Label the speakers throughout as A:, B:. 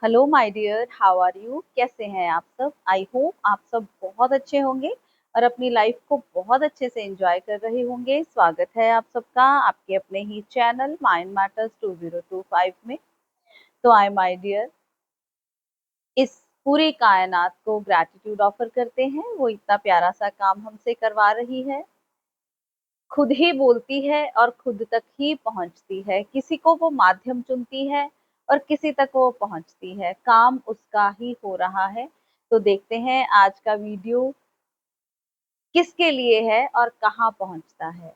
A: Hello my dear, how are you? कैसे हैं आप सब? आई होप आप सब बहुत अच्छे होंगे और अपनी लाइफ को बहुत अच्छे से एंजॉय कर रहे होंगे। स्वागत है आप सबका आपके अपने ही चैनल माइंड मैटर्स 2025 में। तो आई माय डियर, इस पूरी कायनात को ग्रैटिट्यूड ऑफर करते हैं। वो इतना प्यारा सा काम हमसे करवा रही है, खुद ही बोलती है और खुद तक ही पहुंचती है। किसी को वो माध्यम चुनती है और किसी तक वो पहुंचती है। काम उसका ही हो रहा है। तो देखते हैं आज का वीडियो किसके लिए है और कहाँ पहुंचता है।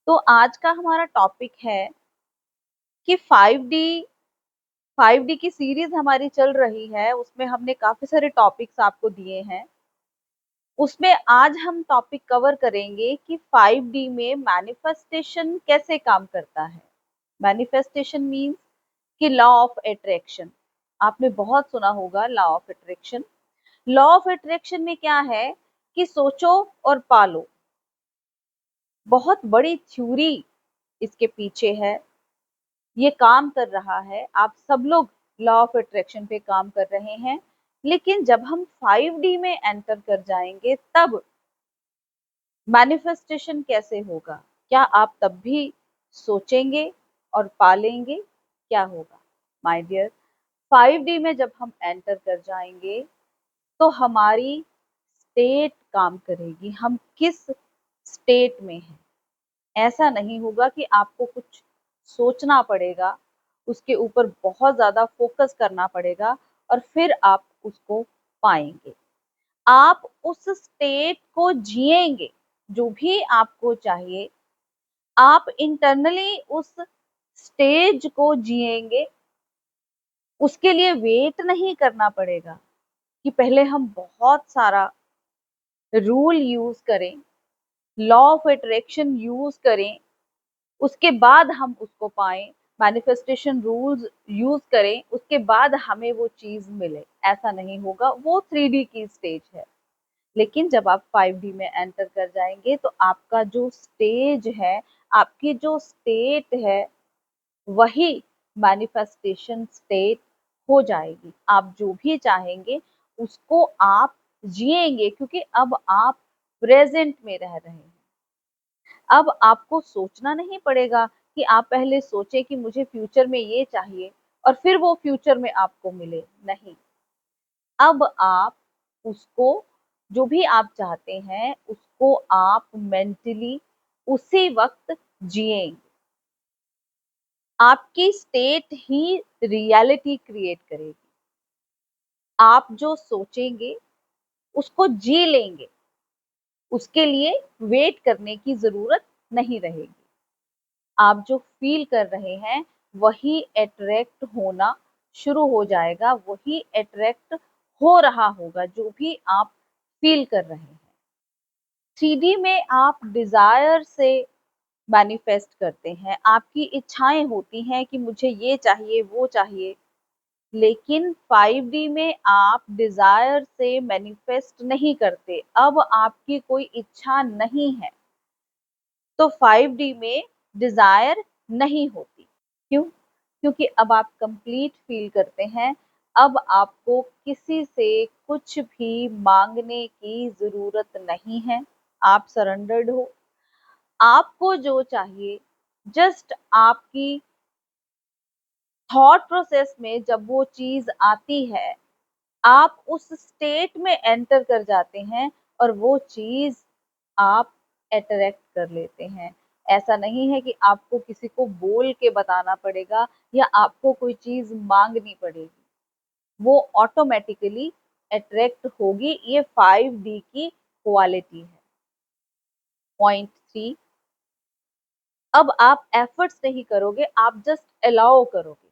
A: तो आज का हमारा टॉपिक है कि 5D की सीरीज हमारी चल रही है, उसमें हमने काफी सारे टॉपिक्स आपको दिए हैं। उसमें आज हम टॉपिक कवर करेंगे कि 5D में मैनिफेस्टेशन कैसे काम करता है। मैनिफेस्टेशन मीन्स कि लॉ ऑफ अट्रैक्शन। आपने बहुत सुना होगा law of attraction. Law of attraction में क्या है कि सोचो और पालो। बहुत बड़ी थ्योरी इसके पीछे है, ये काम कर रहा है। आप सब लोग लॉ ऑफ अट्रैक्शन पे काम कर रहे हैं, लेकिन जब हम 5D में एंटर कर जाएंगे तब मैनिफेस्टेशन कैसे होगा? क्या आप तब भी सोचेंगे और पालेंगे? क्या होगा माय डियर? 5D में जब हम एंटर कर जाएंगे तो हमारी स्टेट काम करेगी। हम किस स्टेट में हैं, ऐसा नहीं होगा कि आपको कुछ सोचना पड़ेगा, उसके ऊपर बहुत ज्यादा फोकस करना पड़ेगा और फिर आप उसको पाएंगे। आप उस स्टेट को जिएंगे जो भी आपको चाहिए। आप इंटरनली उस स्टेज को जिएंगे। उसके लिए वेट नहीं करना पड़ेगा कि पहले हम बहुत सारा रूल यूज करें, लॉ ऑफ अट्रैक्शन यूज करें, उसके बाद हम उसको पाएं। मैनिफेस्टेशन रूल्स यूज करें, उसके बाद हमें वो चीज मिले। ऐसा नहीं होगा, वो 3D की स्टेज है। लेकिन जब आप 5D में एंटर कर जाएंगे तो आपका जो स्टेज है, आपकी जो स्टेट है, वही मैनिफेस्टेशन स्टेट हो जाएगी। आप जो भी चाहेंगे उसको आप जिएंगे, क्योंकि अब आप प्रेजेंट में रह रहे हैं। अब आपको सोचना नहीं पड़ेगा कि आप पहले सोचें कि मुझे फ्यूचर में ये चाहिए और फिर वो फ्यूचर में आपको मिले। नहीं, अब आप उसको, जो भी आप चाहते हैं उसको आप मेंटली उसी वक्त जिएंगे। आपकी स्टेट ही रियलिटी क्रिएट करेगी। आप जो सोचेंगे उसको जी लेंगे, उसके लिए वेट करने की जरूरत नहीं रहेगी। आप जो फील कर रहे हैं वही अट्रैक्ट होना शुरू हो जाएगा, वही अट्रैक्ट हो रहा होगा जो भी आप फील कर रहे हैं। 3D में आप डिजायर से मैनिफेस्ट करते हैं। आपकी इच्छाएं होती हैं कि मुझे ये चाहिए वो चाहिए। लेकिन 5D में आप डिजायर से मैनिफेस्ट नहीं करते। अब आपकी कोई इच्छा नहीं है तो 5D में डिजायर नहीं होती। क्यों? क्योंकि अब आप कंप्लीट फील करते हैं। अब आपको किसी से कुछ भी मांगने की जरूरत नहीं है। आप सरेंडर्ड हो। आपको जो चाहिए, जस्ट आपकी थॉट प्रोसेस में जब वो चीज आती है, आप उस स्टेट में एंटर कर जाते हैं और वो चीज आप अट्रैक्ट कर लेते हैं। ऐसा नहीं है कि आपको किसी को बोल के बताना पड़ेगा या आपको कोई चीज मांगनी पड़ेगी। वो ऑटोमेटिकली अट्रैक्ट होगी। ये 5D की क्वालिटी है। पॉइंट 3, अब आप एफर्ट्स नहीं करोगे, आप जस्ट अलाउ करोगे।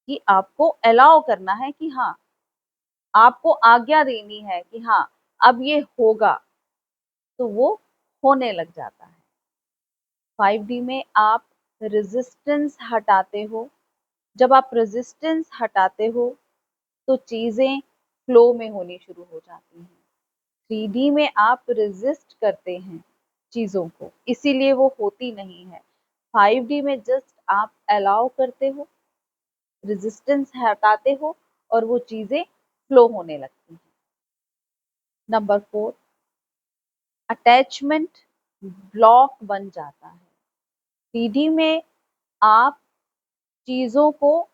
A: कि आपको अलाउ करना है कि हाँ, आपको आज्ञा देनी है कि हाँ अब ये होगा, तो वो होने लग जाता है। 5D में आप रेजिस्टेंस हटाते हो। जब आप रेजिस्टेंस हटाते हो तो चीजें फ्लो में होनी शुरू हो जाती हैं। 3D में आप रेजिस्ट करते हैं चीजों को, इसीलिए वो होती नहीं है। 5D में जस्ट आप अलाउ करते हो, रेजिस्टेंस हटाते हो और वो चीजें फ्लो होने लगती हैं। नंबर 4, अटैचमेंट ब्लॉक बन जाता है। 3D में आप चीजों को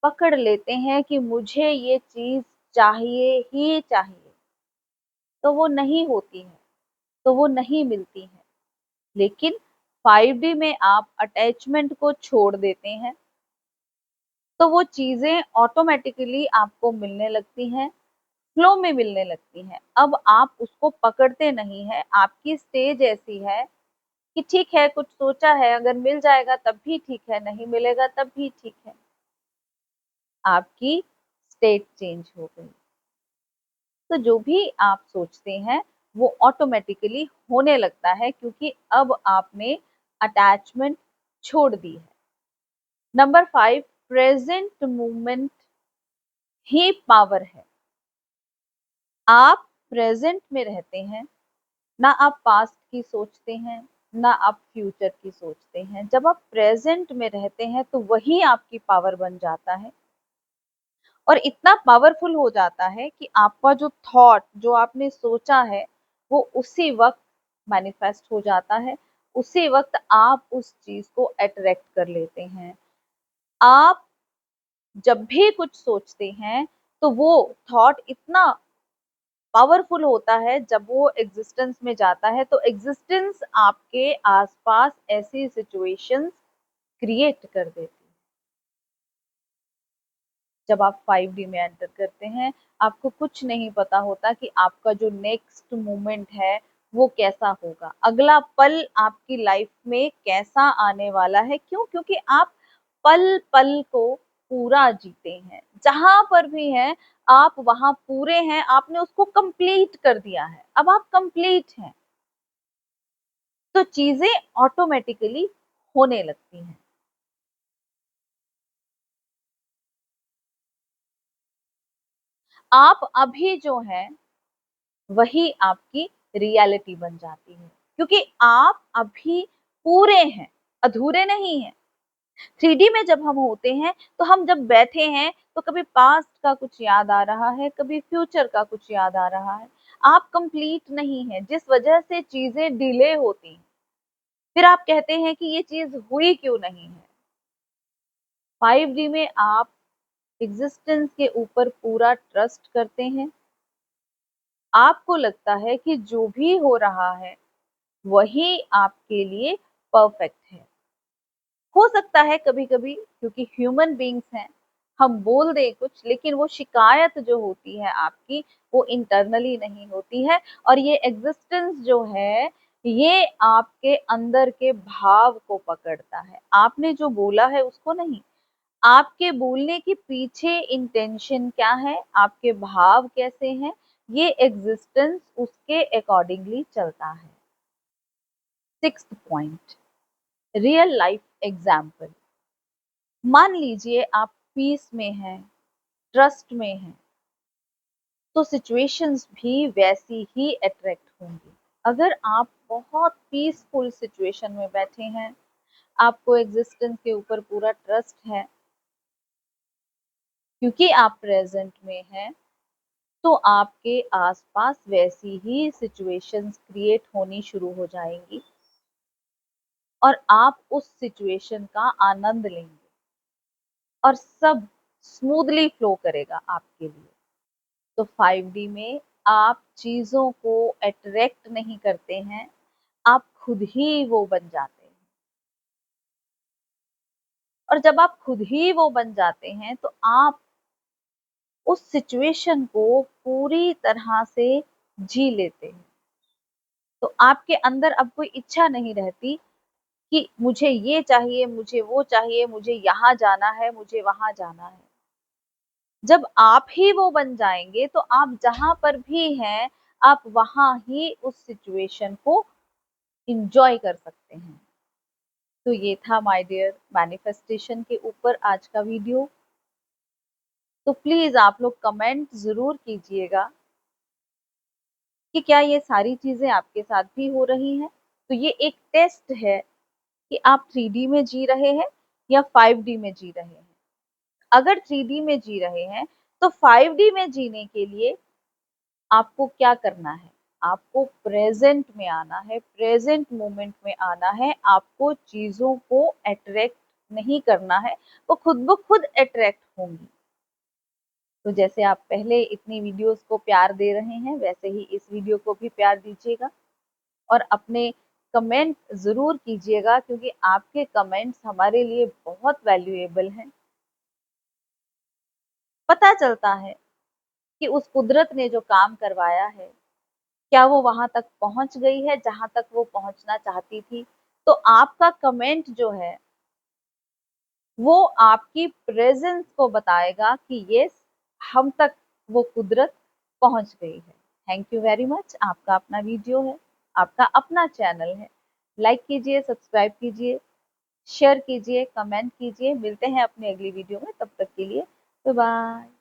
A: पकड़ लेते हैं कि मुझे ये चीज चाहिए ही चाहिए, तो वो नहीं होती है, तो वो नहीं मिलती है। लेकिन 5D में आप अटैचमेंट को छोड़ देते हैं, तो वो चीजें ऑटोमेटिकली आपको मिलने लगती हैं, फ्लो में मिलने लगती हैं। अब आप उसको पकड़ते नहीं हैं, आपकी स्टेज ऐसी है कि ठीक है, कुछ सोचा है, अगर मिल जाएगा तब भी ठीक है, नहीं मिलेगा तब भी ठीक है। आपकी स्टेट चेंज हो गई। तो जो भी आप सोचते हैं वो ऑटोमेटिकली होने लगता है, क्योंकि अब आपने अटैचमेंट छोड़ दी है। नंबर 5, प्रेजेंट मूवमेंट ही पावर है। आप प्रेजेंट में रहते हैं, ना आप पास्ट की सोचते हैं, ना आप फ्यूचर की सोचते हैं। जब आप प्रेजेंट में रहते हैं तो वही आपकी पावर बन जाता है, और इतना पावरफुल हो जाता है कि आपका जो थॉट, जो आपने सोचा है, वो उसी वक्त मैनिफेस्ट हो जाता है। उसी वक्त आप उस चीज को अट्रैक्ट कर लेते हैं। आप जब भी कुछ सोचते हैं तो वो थॉट इतना पावरफुल होता है, जब वो एग्जिस्टेंस में जाता है तो एग्जिस्टेंस आपके आसपास ऐसी सिचुएशंस क्रिएट कर देती है। जब आप 5D में एंटर करते हैं, आपको कुछ नहीं पता होता कि आपका जो नेक्स्ट मोमेंट है वो कैसा होगा, अगला पल आपकी लाइफ में कैसा आने वाला है। क्यों? क्योंकि आप पल पल को पूरा जीते हैं। जहां पर भी हैं आप वहां पूरे हैं, आपने उसको कंप्लीट कर दिया है, अब आप कंप्लीट हैं, तो चीजें ऑटोमेटिकली होने लगती हैं। आप अभी जो है वही आपकी रियलिटी बन जाती है, क्योंकि आप अभी पूरे हैं, अधूरे नहीं हैं। 3D में जब हम होते हैं तो हम जब बैठे हैं तो कभी पास्ट का कुछ याद आ रहा है, कभी फ्यूचर का कुछ याद आ रहा है। आप कंप्लीट नहीं है, जिस वजह से चीजें डिले होती हैं। फिर आप कहते हैं कि ये चीज हुई क्यों नहीं है। 5D में आप एग्जिस्टेंस के ऊपर पूरा ट्रस्ट करते हैं। आपको लगता है कि जो भी हो रहा है वही आपके लिए परफेक्ट है। हो सकता है कभी-कभी, क्योंकि ह्यूमन बीइंग्स हैं, हम बोल दें कुछ, लेकिन वो शिकायत जो होती है आपकी, वो इंटरनली नहीं होती है, और ये एग्जिस्टेंस जो है, ये आपके अंदर के भाव को पकड़ता है। आपने जो बोला है उसको नहीं, आपके बोलने के पीछे इंटेंशन क्या है, आपके भाव कैसे हैं, ये एग्जिस्टेंस उसके अकॉर्डिंगली चलता है। 6th point, real life example. मान लीजिए आप पीस में हैं, ट्रस्ट में हैं, तो सिचुएशंस भी वैसी ही अट्रैक्ट होंगी। अगर आप बहुत पीसफुल सिचुएशन में बैठे हैं, आपको एग्जिस्टेंस के ऊपर पूरा ट्रस्ट है, क्योंकि आप प्रेजेंट में हैं, तो आपके आसपास वैसी ही सिचुएशंस क्रिएट होनी शुरू हो जाएंगी, और आप उस सिचुएशन का आनंद लेंगे, और सब स्मूथली फ्लो करेगा आपके लिए। तो 5D में आप चीज़ों को अट्रैक्ट नहीं करते हैं, आप खुद ही वो बन जाते हैं। और जब आप खुद ही वो बन जाते हैं तो आप उस सिचुएशन को पूरी तरह से जी लेते हैं। तो आपके अंदर अब कोई इच्छा नहीं रहती कि मुझे ये चाहिए, मुझे वो चाहिए, मुझे यहाँ जाना है, मुझे वहाँ जाना है। जब आप ही वो बन जाएँगे तो आप जहाँ पर भी हैं, आप वहाँ ही उस सिचुएशन को एन्जॉय कर सकते हैं। तो ये था माय डियर मैनिफेस्टेशन के ऊपर आज का वीडियो। तो प्लीज़ आप लोग कमेंट ज़रूर कीजिएगा कि क्या ये सारी चीज़ें आपके साथ भी हो रही हैं? तो ये एक टेस्ट है कि आप 3D में जी रहे हैं या 5D में जी रहे हैं। अगर 3D में जी रहे हैं, तो 5D में जीने के लिए आपको क्या करना है? आपको प्रेजेंट में आना है, प्रेजेंट मोमेंट में आना है। आपको चीजों को अट्रैक्ट नहीं करना है, वो खुद ब खुद अट्रैक्ट होंगी। तो जैसे आप पहले इतनी वीडियोस को प्यार दे रहे हैं, वैसे ही इस वीडियो को भी प्यार दीजिएगा और अपने कमेंट ज़रूर कीजिएगा, क्योंकि आपके कमेंट्स हमारे लिए बहुत वैल्यूएबल हैं। पता चलता है कि उस कुदरत ने जो काम करवाया है, क्या वो वहाँ तक पहुँच गई है जहाँ तक वो पहुँचना चाहती थी? तो आपका कमेंट जो है, वो आपकी प्रेज़ेंस को बताएगा कि येस, हम तक वो कुदरत पहुँच गई है। Thank you very much. आपका अपना वीडियो है, आपका अपना चैनल है। लाइक कीजिए, सब्सक्राइब कीजिए, शेयर कीजिए, कमेंट कीजिए। मिलते हैं अपनी अगली वीडियो में, तब तक के लिए बाय बाय।